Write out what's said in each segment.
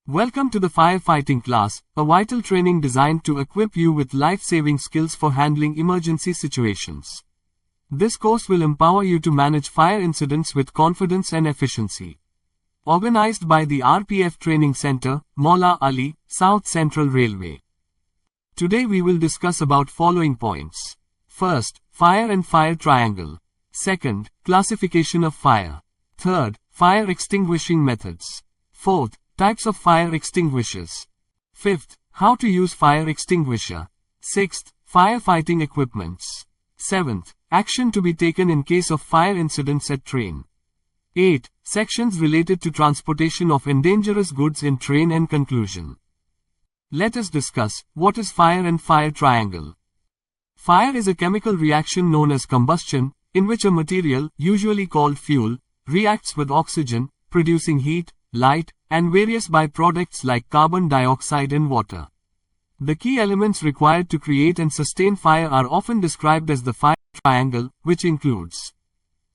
Welcome to the firefighting class, a vital training designed to equip you with life-saving skills for handling emergency situations. This course will empower you to manage fire incidents with confidence and efficiency. Organized by the RPF Training Center, Maula Ali, South Central Railway. Today we will discuss about following points. First, fire and fire triangle. Second, classification of fire. Third, fire extinguishing methods. Fourth, types of fire extinguishers. Fifth, how to use fire extinguisher. Sixth, firefighting equipments. Seventh, action to be taken in case of fire incidents at train. 8. Sections related to transportation of dangerous goods in train and conclusion. Let us discuss, what is fire and fire triangle. Fire is a chemical reaction known as combustion, in which a material, usually called fuel, reacts with oxygen, producing heat, light, and various byproducts like carbon dioxide and water. The key elements required to create and sustain fire are often described as the fire triangle, which includes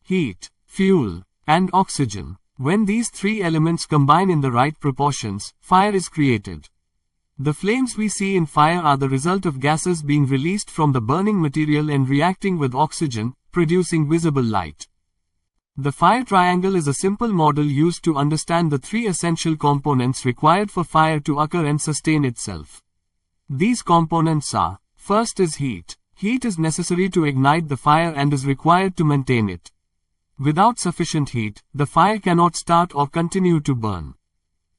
heat, fuel, and oxygen. When these three elements combine in the right proportions, fire is created. The flames we see in fire are the result of gases being released from the burning material and reacting with oxygen, producing visible light. The fire triangle is a simple model used to understand the three essential components required for fire to occur and sustain itself. These components are: first is heat. Heat is necessary to ignite the fire and is required to maintain it. Without sufficient heat, the fire cannot start or continue to burn.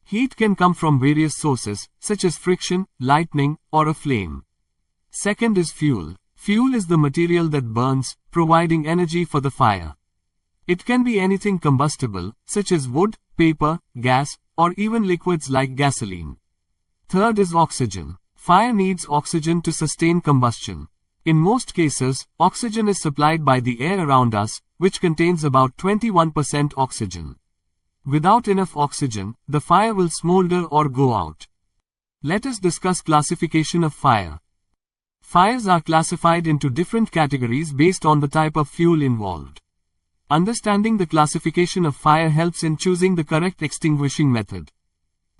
Heat can come from various sources, such as friction, lightning, or a flame. Second is fuel. Fuel is the material that burns, providing energy for the fire. It can be anything combustible, such as wood, paper, gas, or even liquids like gasoline. Third is oxygen. Fire needs oxygen to sustain combustion. In most cases, oxygen is supplied by the air around us, which contains about 21% oxygen. Without enough oxygen, the fire will smolder or go out. Let us discuss classification of fire. Fires are classified into different categories based on the type of fuel involved. Understanding the classification of fire helps in choosing the correct extinguishing method.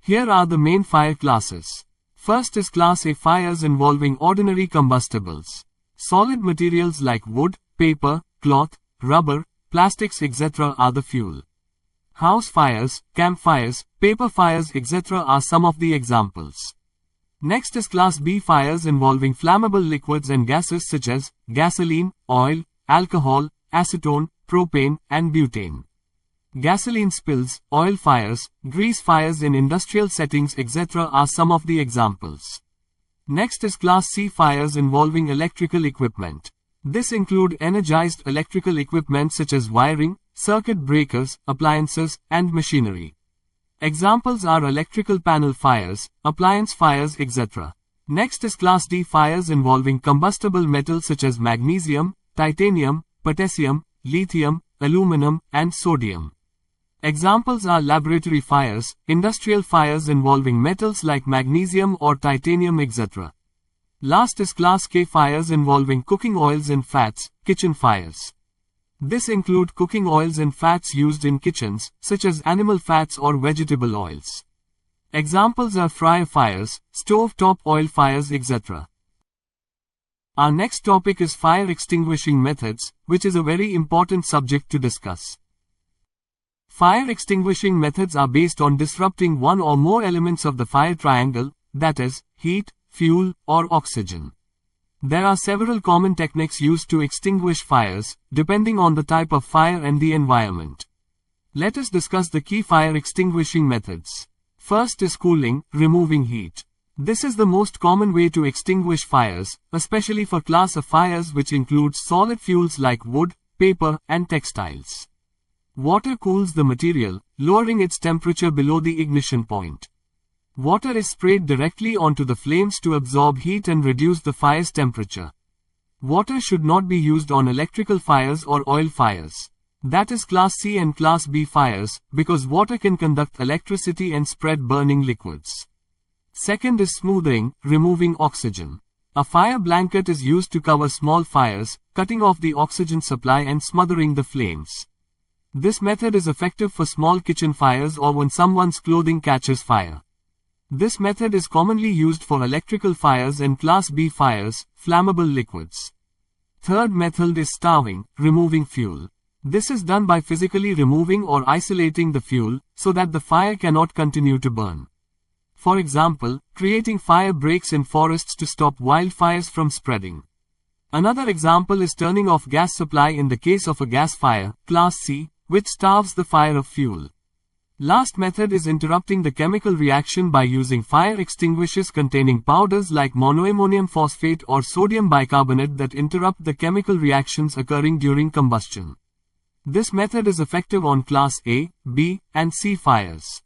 Here are the main fire classes. First is Class A fires involving ordinary combustibles. Solid materials like wood, paper, cloth, rubber, plastics etc. are the fuel. House fires, campfires, paper fires etc. are some of the examples. Next is Class B fires involving flammable liquids and gases such as gasoline, oil, alcohol, acetone, propane, and butane. Gasoline spills, oil fires, grease fires in industrial settings etc. are some of the examples. Next is Class C fires involving electrical equipment. This include energized electrical equipment such as wiring, circuit breakers, appliances, and machinery. Examples are electrical panel fires, appliance fires etc. Next is Class D fires involving combustible metals such as magnesium, titanium, potassium, lithium, aluminum, and sodium. Examples are laboratory fires, industrial fires involving metals like magnesium or titanium etc. Last is Class K fires involving cooking oils and fats, kitchen fires. This include cooking oils and fats used in kitchens, such as animal fats or vegetable oils. Examples are fryer fires, stove-top oil fires etc. Our next topic is fire extinguishing methods, which is a very important subject to discuss. Fire extinguishing methods are based on disrupting one or more elements of the fire triangle, that is, heat, fuel, or oxygen. There are several common techniques used to extinguish fires, depending on the type of fire and the environment. Let us discuss the key fire extinguishing methods. First is cooling, removing heat. This is the most common way to extinguish fires, especially for class of fires which includes solid fuels like wood, paper, and textiles. Water cools the material, lowering its temperature below the ignition point. Water is sprayed directly onto the flames to absorb heat and reduce the fire's temperature. Water should not be used on electrical fires or oil fires. That is Class C and Class B fires, because water can conduct electricity and spread burning liquids. Second is smoothing, removing oxygen. A fire blanket is used to cover small fires, cutting off the oxygen supply and smothering the flames. This method is effective for small kitchen fires or when someone's clothing catches fire. This method is commonly used for electrical fires and Class B fires, flammable liquids. Third method is starving, removing fuel. This is done by physically removing or isolating the fuel, so that the fire cannot continue to burn. For example, creating fire breaks in forests to stop wildfires from spreading. Another example is turning off gas supply in the case of a gas fire, Class C, which starves the fire of fuel. Last method is interrupting the chemical reaction by using fire extinguishers containing powders like monoammonium phosphate or sodium bicarbonate that interrupt the chemical reactions occurring during combustion. This method is effective on Class A, B, and C fires.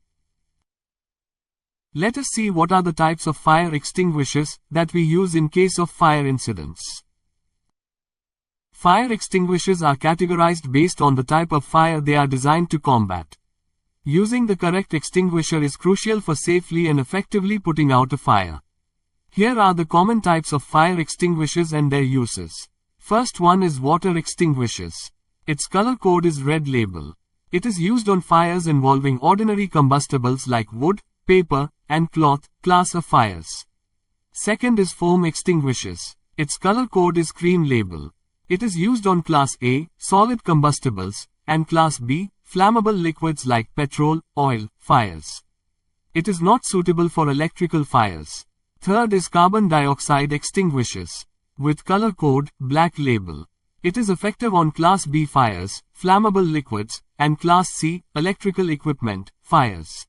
Let us see what are the types of fire extinguishers that we use in case of fire incidents. Fire extinguishers are categorized based on the type of fire they are designed to combat. Using the correct extinguisher is crucial for safely and effectively putting out a fire. Here are the common types of fire extinguishers and their uses. First one is water extinguishers. Its color code is red label. It is used on fires involving ordinary combustibles like wood, paper, and cloth, class of fires. Second is foam extinguishers. Its color code is cream label. It is used on Class A, solid combustibles, and Class B, flammable liquids like petrol, oil, fires. It is not suitable for electrical fires. Third is carbon dioxide extinguishers. With color code, black label. It is effective on Class B fires, flammable liquids, and Class C, electrical equipment, fires.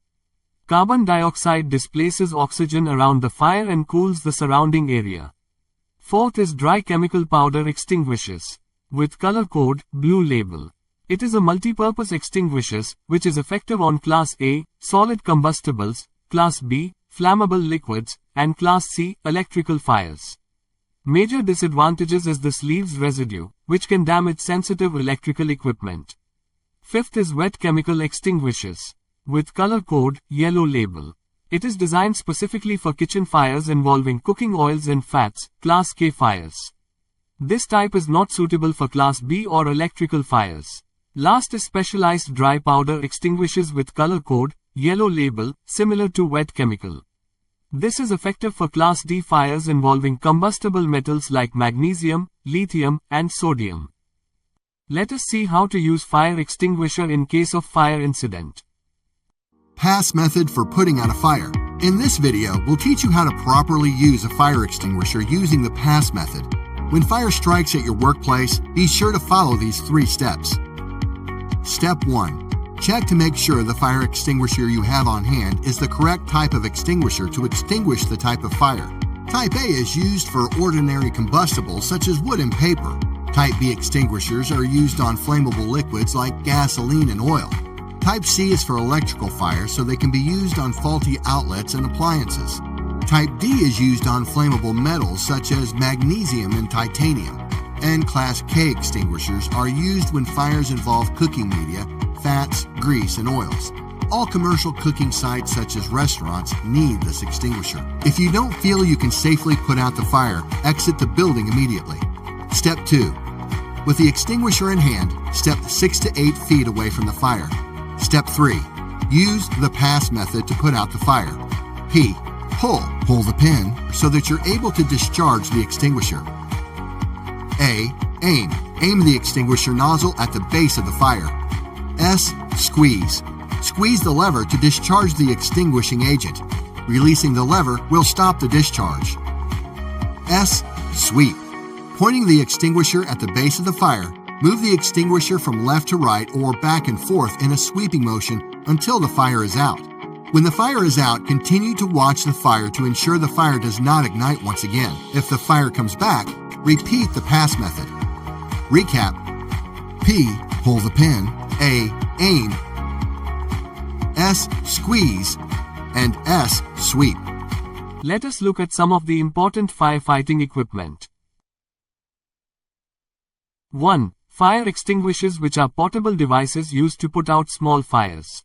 Carbon dioxide displaces oxygen around the fire and cools the surrounding area. Fourth is dry chemical powder extinguishers. With color code, blue label. It is a multi-purpose extinguisher, which is effective on Class A, solid combustibles, Class B, flammable liquids, and Class C, electrical fires. Major disadvantages is this leaves residue, which can damage sensitive electrical equipment. Fifth is wet chemical extinguishers. With color code, yellow label. It is designed specifically for kitchen fires involving cooking oils and fats, Class K fires. This type is not suitable for Class B or electrical fires. Last is specialized dry powder extinguishers with color code, yellow label, similar to wet chemical. This is effective for Class D fires involving combustible metals like magnesium, lithium, and sodium. Let us see how to use fire extinguisher in case of fire incident. Pass method for putting out a fire. In this video, we'll teach you how to properly use a fire extinguisher using the pass method. When fire strikes at your workplace, be sure to follow these 3 steps. Step 1. Check to make sure the fire extinguisher you have on hand is the correct type of extinguisher to extinguish the type of fire. Type A is used for ordinary combustibles such as wood and paper. Type B extinguishers are used on flammable liquids like gasoline and oil. Type C is for electrical fires, so they can be used on faulty outlets and appliances. Type D is used on flammable metals such as magnesium and titanium. And Class K extinguishers are used when fires involve cooking media, fats, grease, and oils. All commercial cooking sites such as restaurants need this extinguisher. If you don't feel you can safely put out the fire, exit the building immediately. Step 2. With the extinguisher in hand, step 6 to 8 feet away from the fire. Step 3. Use the pass method to put out the fire. P. Pull the pin so that you're able to discharge the extinguisher. A. Aim the extinguisher nozzle at the base of the fire. S. Squeeze the lever to discharge the extinguishing agent. Releasing the lever will stop the discharge. S. Sweep. Pointing the extinguisher at the base of the fire, move the extinguisher from left to right or back and forth in a sweeping motion until the fire is out. When the fire is out, continue to watch the fire to ensure the fire does not ignite once again. If the fire comes back, repeat the pass method. Recap. P. Pull the pin. A. Aim. S. Squeeze. And S. Sweep. Let us look at some of the important firefighting equipment. 1. Fire extinguishers, which are portable devices used to put out small fires.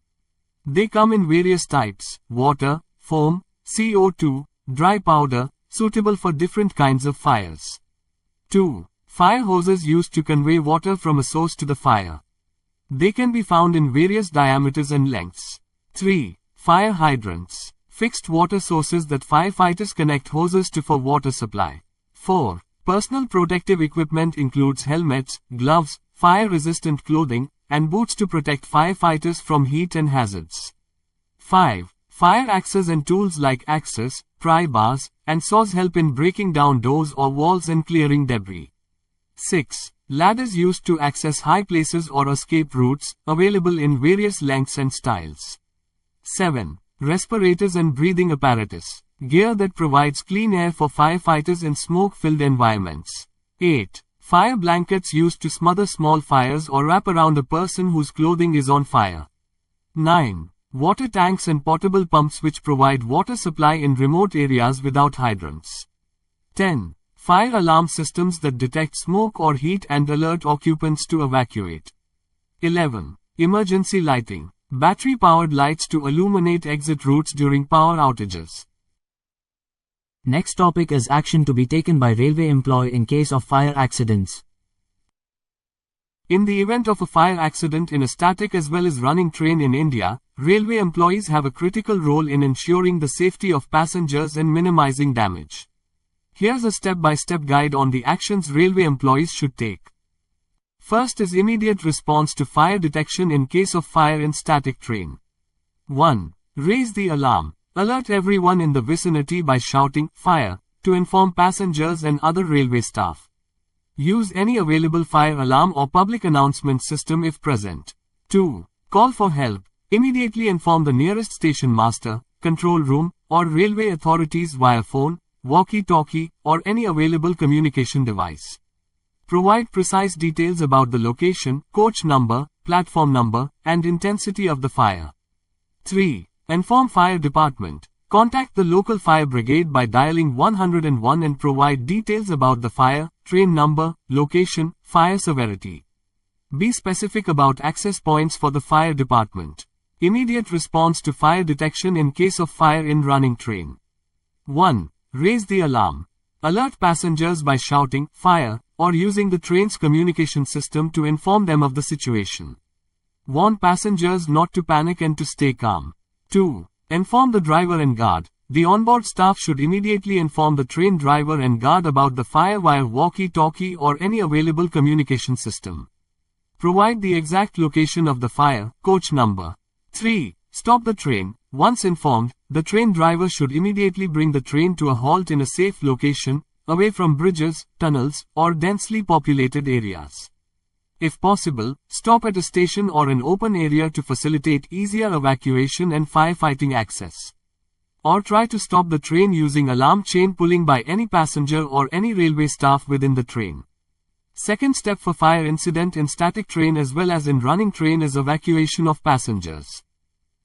They come in various types: water, foam, CO2, dry powder, suitable for different kinds of fires. 2. Fire hoses used to convey water from a source to the fire. They can be found in various diameters and lengths. 3. Fire hydrants. Fixed water sources that firefighters connect hoses to for water supply. 4. Personal protective equipment includes helmets, gloves, fire-resistant clothing, and boots to protect firefighters from heat and hazards. 5. Fire axes and tools like axes, pry bars, and saws help in breaking down doors or walls and clearing debris. 6. Ladders used to access high places or escape routes, available in various lengths and styles. 7. Respirators and breathing apparatus, gear that provides clean air for firefighters in smoke-filled environments. 8. Fire blankets used to smother small fires or wrap around a person whose clothing is on fire. 9. Water tanks and portable pumps which provide water supply in remote areas without hydrants. 10. Fire alarm systems that detect smoke or heat and alert occupants to evacuate. 11. Emergency lighting, battery-powered lights to illuminate exit routes during power outages. Next topic is action to be taken by railway employee in case of fire accidents. In the event of a fire accident in a static as well as running train in India, railway employees have a critical role in ensuring the safety of passengers and minimizing damage. Here's a step-by-step guide on the actions railway employees should take. First is immediate response to fire detection in case of fire in static train. 1. Raise the alarm. Alert everyone in the vicinity by shouting, "Fire," to inform passengers and other railway staff. Use any available fire alarm or public announcement system if present. 2. Call for help. Immediately inform the nearest station master, control room, or railway authorities via phone, walkie-talkie, or any available communication device. Provide precise details about the location, coach number, platform number, and intensity of the fire. 3. Inform fire department. Contact the local fire brigade by dialing 101 and provide details about the fire, train number, location, fire severity. Be specific about access points for the fire department. Immediate response to fire detection in case of fire in running train. 1. Raise the alarm. Alert passengers by shouting, "Fire," or using the train's communication system to inform them of the situation. Warn passengers not to panic and to stay calm. 2. Inform the driver and guard. The onboard staff should immediately inform the train driver and guard about the fire via walkie-talkie or any available communication system. Provide the exact location of the fire, coach number. 3. Stop the train. Once informed, the train driver should immediately bring the train to a halt in a safe location, away from bridges, tunnels, or densely populated areas. If possible, stop at a station or an open area to facilitate easier evacuation and firefighting access. Or try to stop the train using alarm chain pulling by any passenger or any railway staff within the train. Second step for fire incident in static train as well as in running train is evacuation of passengers.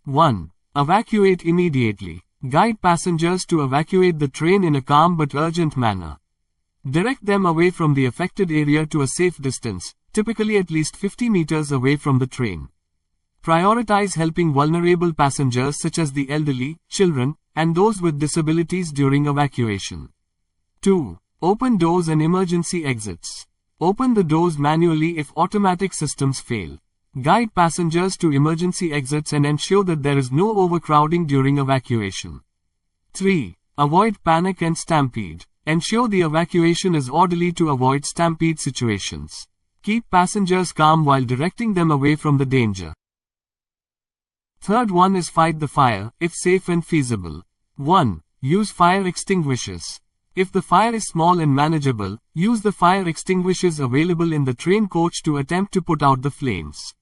1. Evacuate immediately. Guide passengers to evacuate the train in a calm but urgent manner. Direct them away from the affected area to a safe distance, typically at least 50 meters away from the train. Prioritize helping vulnerable passengers such as the elderly, children, and those with disabilities during evacuation. 2. Open doors and emergency exits. Open the doors manually if automatic systems fail. Guide passengers to emergency exits and ensure that there is no overcrowding during evacuation. 3. Avoid panic and stampede. Ensure the evacuation is orderly to avoid stampede situations. Keep passengers calm while directing them away from the danger. Third one is fight the fire, if safe and feasible. 1. Use fire extinguishers. If the fire is small and manageable, use the fire extinguishers available in the train coach to attempt to put out the flames.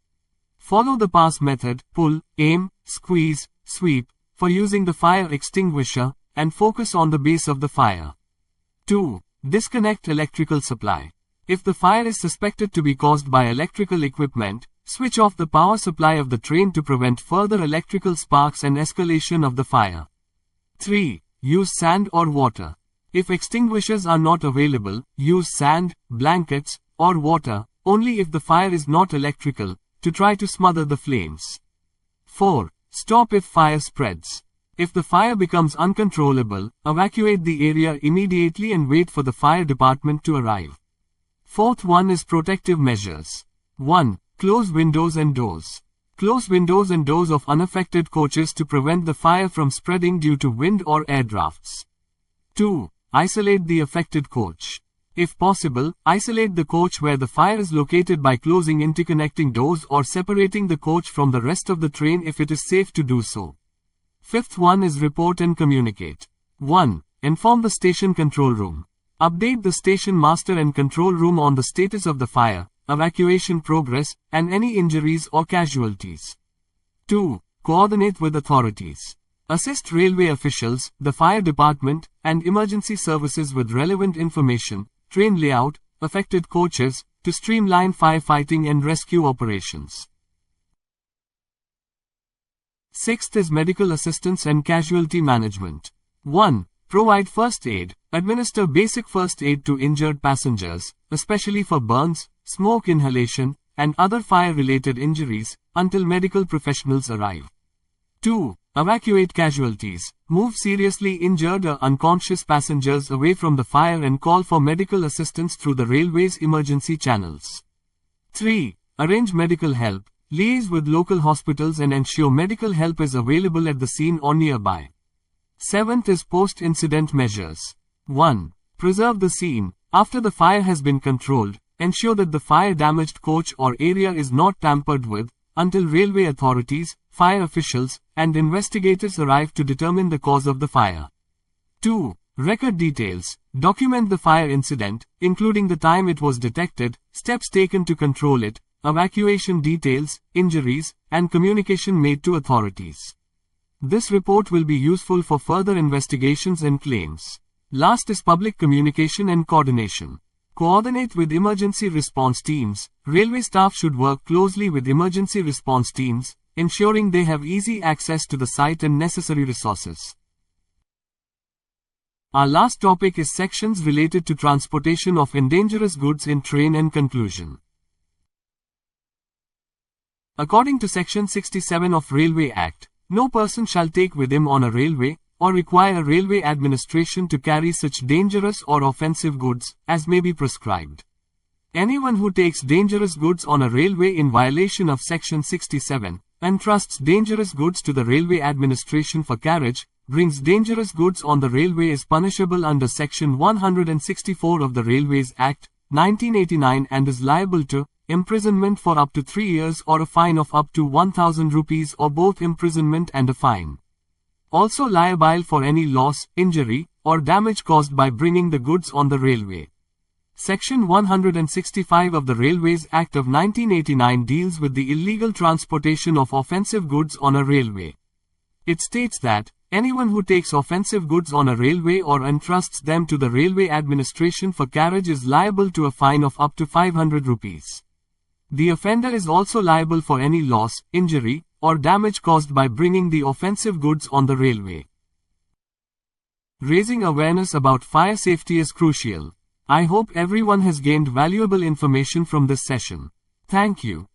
Follow the pass method, pull, aim, squeeze, sweep, for using the fire extinguisher, and focus on the base of the fire. 2. Disconnect electrical supply. If the fire is suspected to be caused by electrical equipment, switch off the power supply of the train to prevent further electrical sparks and escalation of the fire. 3. Use sand or water. If extinguishers are not available, use sand, blankets, or water, only if the fire is not electrical, to try to smother the flames. 4. Stop if fire spreads. If the fire becomes uncontrollable, evacuate the area immediately and wait for the fire department to arrive. Fourth one is protective measures. 1. Close windows and doors. Close windows and doors of unaffected coaches to prevent the fire from spreading due to wind or air drafts. 2. Isolate the affected coach. If possible, isolate the coach where the fire is located by closing interconnecting doors or separating the coach from the rest of the train if it is safe to do so. Fifth one is report and communicate. 1. Inform the station control room. Update the station master and control room on the status of the fire, evacuation progress, and any injuries or casualties. 2. Coordinate with authorities. Assist railway officials, the fire department, and emergency services with relevant information, train layout, affected coaches, to streamline firefighting and rescue operations. Sixth is medical assistance and casualty management. 1. Provide first aid. Administer basic first aid to injured passengers, especially for burns, smoke inhalation, and other fire-related injuries, until medical professionals arrive. 2. Evacuate casualties. Move seriously injured or unconscious passengers away from the fire and call for medical assistance through the railway's emergency channels. 3. Arrange medical help. Liaise with local hospitals and ensure medical help is available at the scene or nearby. 7th is post-incident measures. 1. Preserve the scene. After the fire has been controlled, ensure that the fire-damaged coach or area is not tampered with, until railway authorities, fire officials, and investigators arrive to determine the cause of the fire. 2. Record details. Document the fire incident, including the time it was detected, steps taken to control it, evacuation details, injuries, and communication made to authorities. This report will be useful for further investigations and claims. Last is public communication and coordination. Coordinate with emergency response teams. Railway staff should work closely with emergency response teams, ensuring they have easy access to the site and necessary resources. Our last topic is sections related to transportation of endangerous goods in train and conclusion. According to Section 67 of Railway Act, no person shall take with him on a railway, or require a railway administration to carry such dangerous or offensive goods, as may be prescribed. Anyone who takes dangerous goods on a railway in violation of Section 67, entrusts dangerous goods to the railway administration for carriage, brings dangerous goods on the railway is punishable under Section 164 of the Railways Act, 1989 and is liable to imprisonment for up to 3 years or a fine of up to 1,000 rupees or both imprisonment and a fine. Also liable for any loss, injury, or damage caused by bringing the goods on the railway. Section 165 of the Railways Act of 1989 deals with the illegal transportation of offensive goods on a railway. It states that anyone who takes offensive goods on a railway or entrusts them to the railway administration for carriage is liable to a fine of up to 500 rupees. The offender is also liable for any loss, injury, or damage caused by bringing the offensive goods on the railway. Raising awareness about fire safety is crucial. I hope everyone has gained valuable information from this session. Thank you.